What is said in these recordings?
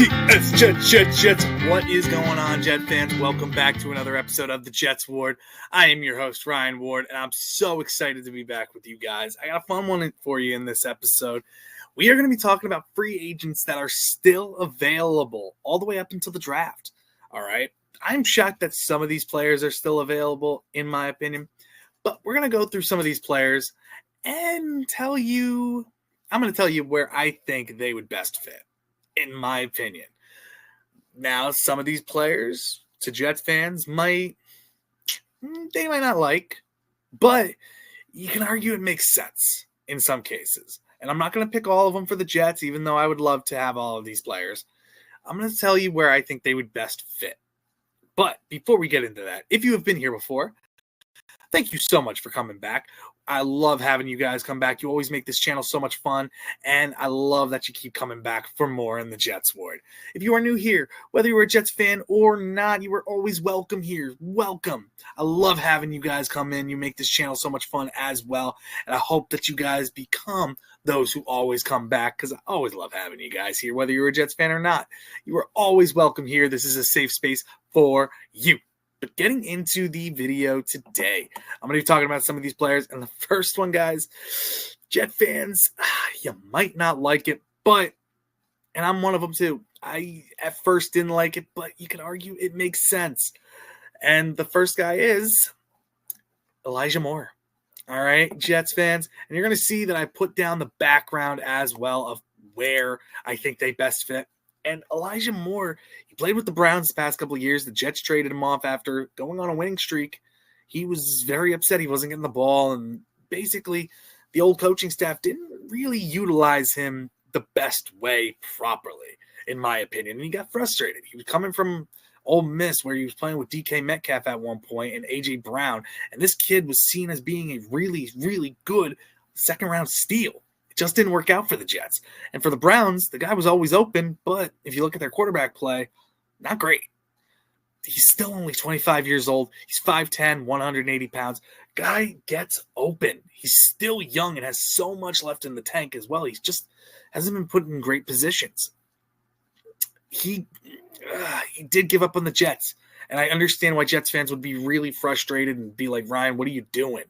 Jets. What is going on, Jet fans? Welcome back to another episode of the Jets Ward. I am your host, Ryan Ward, and I'm so excited to be back with you guys. I got a fun one for you in this episode. We are going to be talking about free agents that are still available all the way up until the draft. All right. I'm shocked that some of these players are still available, in my opinion, but we're going to go through some of these players and I'm going to tell you where I think they would best fit, in my opinion. Now, some of these players, to Jets fans, might not like, but you can argue it makes sense in some cases. And I'm not going to pick all of them for the Jets, even though I would love to have all of these players. I'm going to tell you where I think they would best fit. But before we get into that, if you have been here before, thank you so much for coming back. I love having you guys come back. You always make this channel so much fun, and I love that you keep coming back for more in the Jets Ward. If you are new here, whether you're a Jets fan or not, you are always welcome here. Welcome. I love having you guys come in. You make this channel so much fun as well, and I hope that you guys become those who always come back, because I always love having you guys here, whether you're a Jets fan or not. You are always welcome here. This is a safe space for you. But getting into the video today, I'm going to be talking about some of these players. And the first one, guys, Jet fans, you might not like it, and I'm one of them too. I at first didn't like it, but you can argue it makes sense. And the first guy is Elijah Moore. All right, Jets fans. And you're going to see that I put down the background as well of where I think they best fit. And Elijah Moore, he played with the Browns the past couple of years. The Jets traded him off after going on a winning streak. He was very upset he wasn't getting the ball. And basically, the old coaching staff didn't really utilize him the best way properly, in my opinion. And he got frustrated. He was coming from Ole Miss, where he was playing with DK Metcalf at one point and A.J. Brown. And this kid was seen as being a really, really good second-round steal. It just didn't work out for the Jets. And for the Browns, the guy was always open, but if you look at their quarterback play, not great. He's still only 25 years old. He's 5'10", 180 pounds. Guy gets open. He's still young and has so much left in the tank as well. He's just hasn't been put in great positions. He did give up on the Jets, and I understand why Jets fans would be really frustrated and be like, Ryan, what are you doing?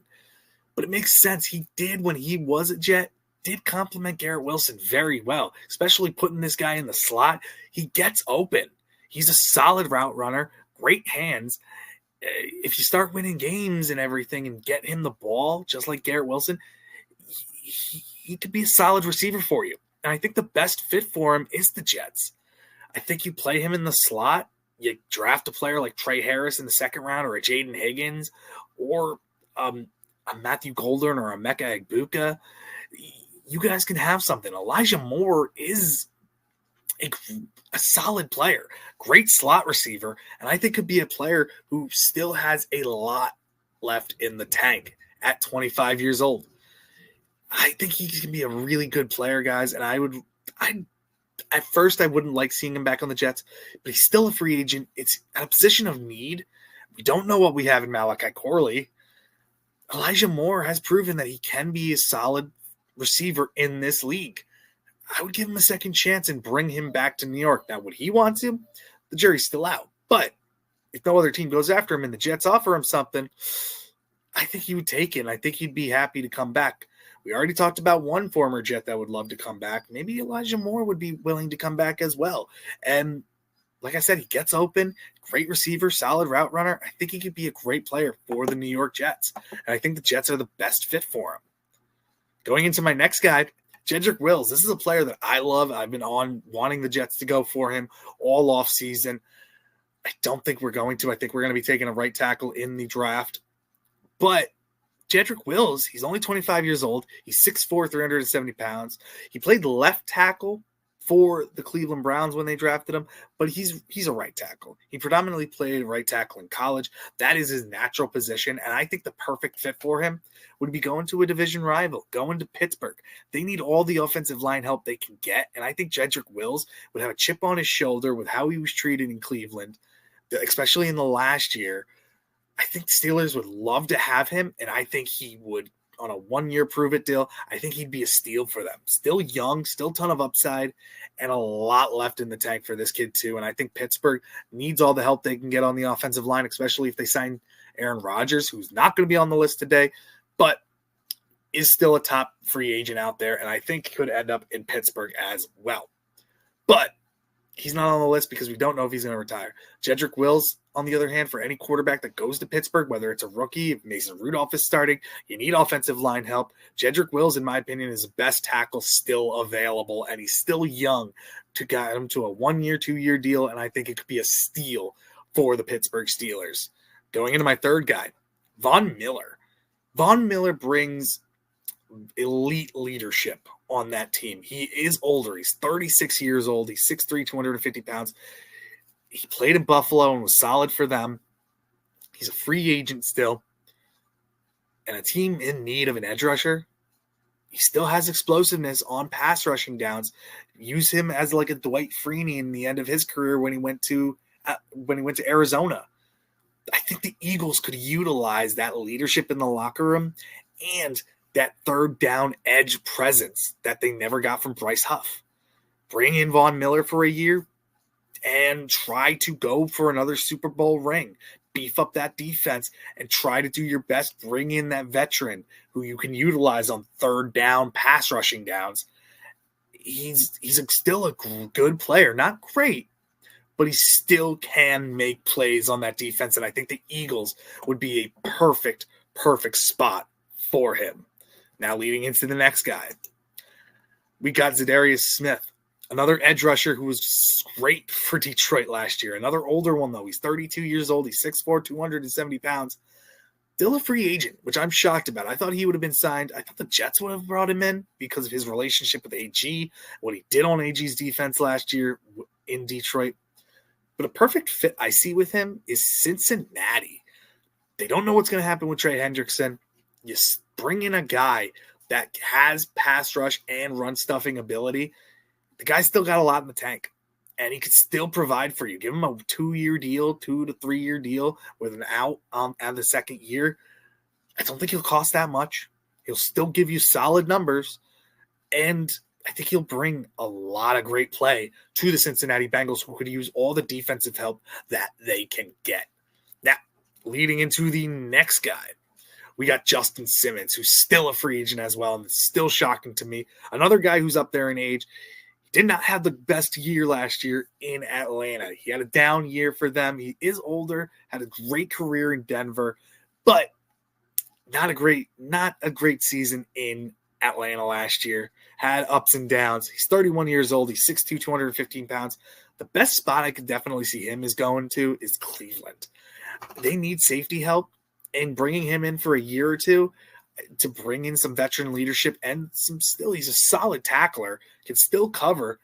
But it makes sense. He did, when he was a Jet, did compliment Garrett Wilson very well, especially putting this guy in the slot. He gets open. He's a solid route runner, great hands. If you start winning games and everything and get him the ball, just like Garrett Wilson, he could be a solid receiver for you. And I think the best fit for him is the Jets. I think you play him in the slot. You draft a player like Trey Harris in the second round, or a Jaden Higgins, or a Matthew Golden or a Emeka Egbuka. You guys can have something. Elijah Moore is a solid player, great slot receiver, and I think could be a player who still has a lot left in the tank at 25 years old. I think he can be a really good player, guys, and at first I wouldn't like seeing him back on the Jets, but he's still a free agent. It's at a position of need. We don't know what we have in Malachi Corley. Elijah Moore has proven that he can be a solid receiver in this league. I would give him a second chance and bring him back to New York. Now, would he want to? The jury's still out. But if no other team goes after him and the Jets offer him something, I think he would take it. And I think he'd be happy to come back. We already talked about one former Jet that would love to come back. Maybe Elijah Moore would be willing to come back as well. And like I said, he gets open, great receiver, solid route runner. I think he could be a great player for the New York Jets. And I think the Jets are the best fit for him. Going into my next guy, Jedrick Wills. This is a player that I love. I've been wanting the Jets to go for him all off season. I don't think we're going to. I think we're going to be taking a right tackle in the draft. But Jedrick Wills, he's only 25 years old. He's 6'4", 370 pounds. He played left tackle for the Cleveland Browns when they drafted him, but he's a right tackle. He predominantly played right tackle in college. That is his natural position, and I think the perfect fit for him would be going to a division rival, going to Pittsburgh. They need all the offensive line help they can get, and I think Jedrick Wills would have a chip on his shoulder with how he was treated in Cleveland, especially in the last year. I think the Steelers would love to have him, and I think he would on a 1-year prove-it deal. I think he'd be a steal for them. Still young, still a ton of upside, and a lot left in the tank for this kid too. And I think Pittsburgh needs all the help they can get on the offensive line, especially if they sign Aaron Rodgers, who's not going to be on the list today, but is still a top free agent out there, and I think could end up in Pittsburgh as well. But he's not on the list because we don't know if he's going to retire. Jedrick Wills, on the other hand, for any quarterback that goes to Pittsburgh, whether it's a rookie, if Mason Rudolph is starting, you need offensive line help. Jedrick Wills, in my opinion, is the best tackle still available, and he's still young to get him to a 1-year, 2-year deal, and I think it could be a steal for the Pittsburgh Steelers. Going into my third guy, Von Miller. Von Miller brings elite leadership on that team. He is older. He's 36 years old. He's 6'3", 250 pounds. He played in Buffalo and was solid for them. He's a free agent still. And a team in need of an edge rusher. He still has explosiveness on pass rushing downs. Use him as like a Dwight Freeney in the end of his career when he went to Arizona. I think the Eagles could utilize that leadership in the locker room and that third down edge presence that they never got from Bryce Huff. Bring in Von Miller for a year and try to go for another Super Bowl ring. Beef up that defense and try to do your best. Bring in that veteran who you can utilize on third down pass rushing downs. He's still a good player. Not great, but he still can make plays on that defense, and I think the Eagles would be a perfect spot for him. Now leading into the next guy, we got Zadarius Smith, another edge rusher who was great for Detroit last year. Another older one, though. He's 32 years old. He's 6'4", 270 pounds. Still a free agent, which I'm shocked about. I thought he would have been signed. I thought the Jets would have brought him in because of his relationship with AG, what he did on AG's defense last year in Detroit. But a perfect fit I see with him is Cincinnati. They don't know what's going to happen with Trey Hendrickson. You bring in a guy that has pass rush and run stuffing ability. The guy's still got a lot in the tank, and he could still provide for you. Give him a 2-year deal, 2 to 3 year deal with an out at the second year. I don't think he'll cost that much. He'll still give you solid numbers, and I think he'll bring a lot of great play to the Cincinnati Bengals, who could use all the defensive help that they can get. Now, leading into the next guy, we got Justin Simmons, who's still a free agent as well, and it's still shocking to me. Another guy who's up there in age. He did not have the best year last year in Atlanta. He had a down year for them. He is older, had a great career in Denver, but not a great season in Atlanta last year. Had ups and downs. He's 31 years old. He's 6'2", 215 pounds. The best spot I could definitely see him is going to is Cleveland. They need safety help, and bringing him in for a year or two to bring in some veteran leadership and he's a solid tackler, can still cover.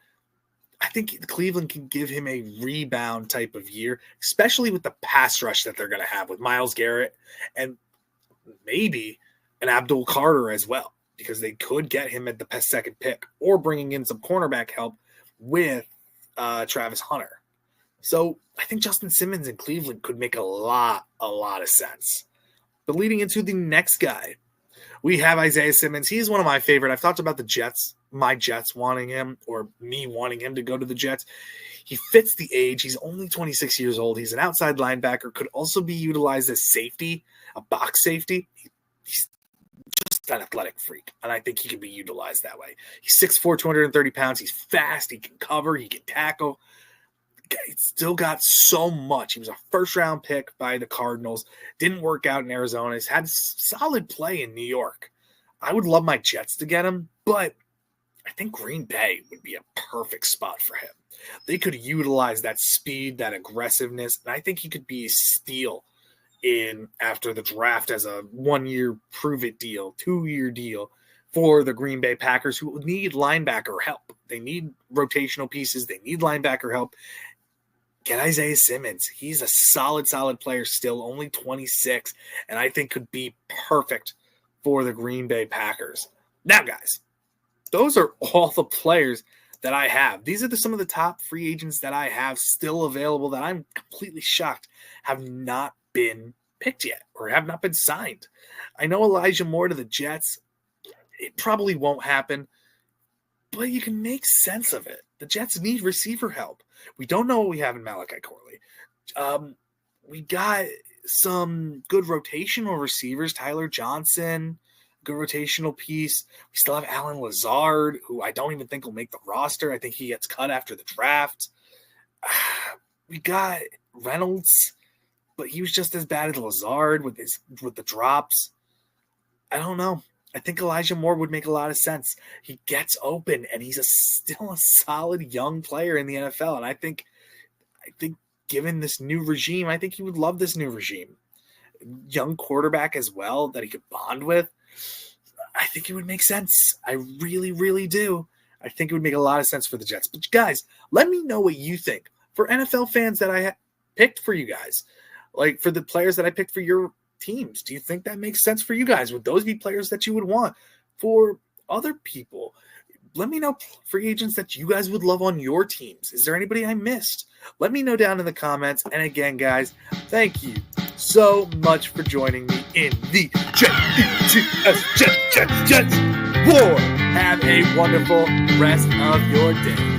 I think Cleveland can give him a rebound type of year, especially with the pass rush that they're going to have with Myles Garrett and maybe an Abdul Carter as well, because they could get him at the second pick or bringing in some cornerback help with Travis Hunter. So I think Justin Simmons in Cleveland could make a lot of sense. But leading into the next guy, we have Isaiah Simmons. He's one of my favorite. I've talked about the Jets, my Jets wanting him, or me wanting him to go to the Jets. He fits the age. He's only 26 years old. He's an outside linebacker, could also be utilized as safety, a box safety. He's just an athletic freak, and I think he can be utilized that way. He's 6'4", 230 pounds. He's fast. He can cover. He can tackle. He's still got so much. He was a first-round pick by the Cardinals. Didn't work out in Arizona. He's had solid play in New York. I would love my Jets to get him, but I think Green Bay would be a perfect spot for him. They could utilize that speed, that aggressiveness, and I think he could be a steal in after the draft as a 1-year prove-it deal, 2-year deal for the Green Bay Packers, who need linebacker help. They need rotational pieces. They need linebacker help. Get Isaiah Simmons. He's a solid player still, only 26, and I think could be perfect for the Green Bay Packers. Now, guys, those are all the players that I have. These are some of the top free agents that I have still available that I'm completely shocked have not been picked yet or have not been signed. I know Elijah Moore to the Jets, it probably won't happen, but you can make sense of it. The Jets need receiver help. We don't know what we have in Malachi Corley. We got some good rotational receivers, Tyler Johnson, good rotational piece. We still have Alan Lazard, who I don't even think will make the roster. I think he gets cut after the draft. We got Reynolds, but he was just as bad as Lazard with the drops. I don't know. I think Elijah Moore would make a lot of sense. He gets open, and he's still a solid young player in the NFL. And I think given this new regime, I think he would love this new regime. Young quarterback as well that he could bond with. I think it would make sense. I really, really do. I think it would make a lot of sense for the Jets. But guys, let me know what you think. For NFL fans that I picked for you guys, like for the players that I picked for your teams, do you think that makes sense for you guys? Would those be players that you would want? For other people, let me know free agents that you guys would love on your teams. Is there anybody I missed? Let me know down in the comments. And again, guys, thank you so much for joining me in the Jets War. Have a wonderful rest of your day.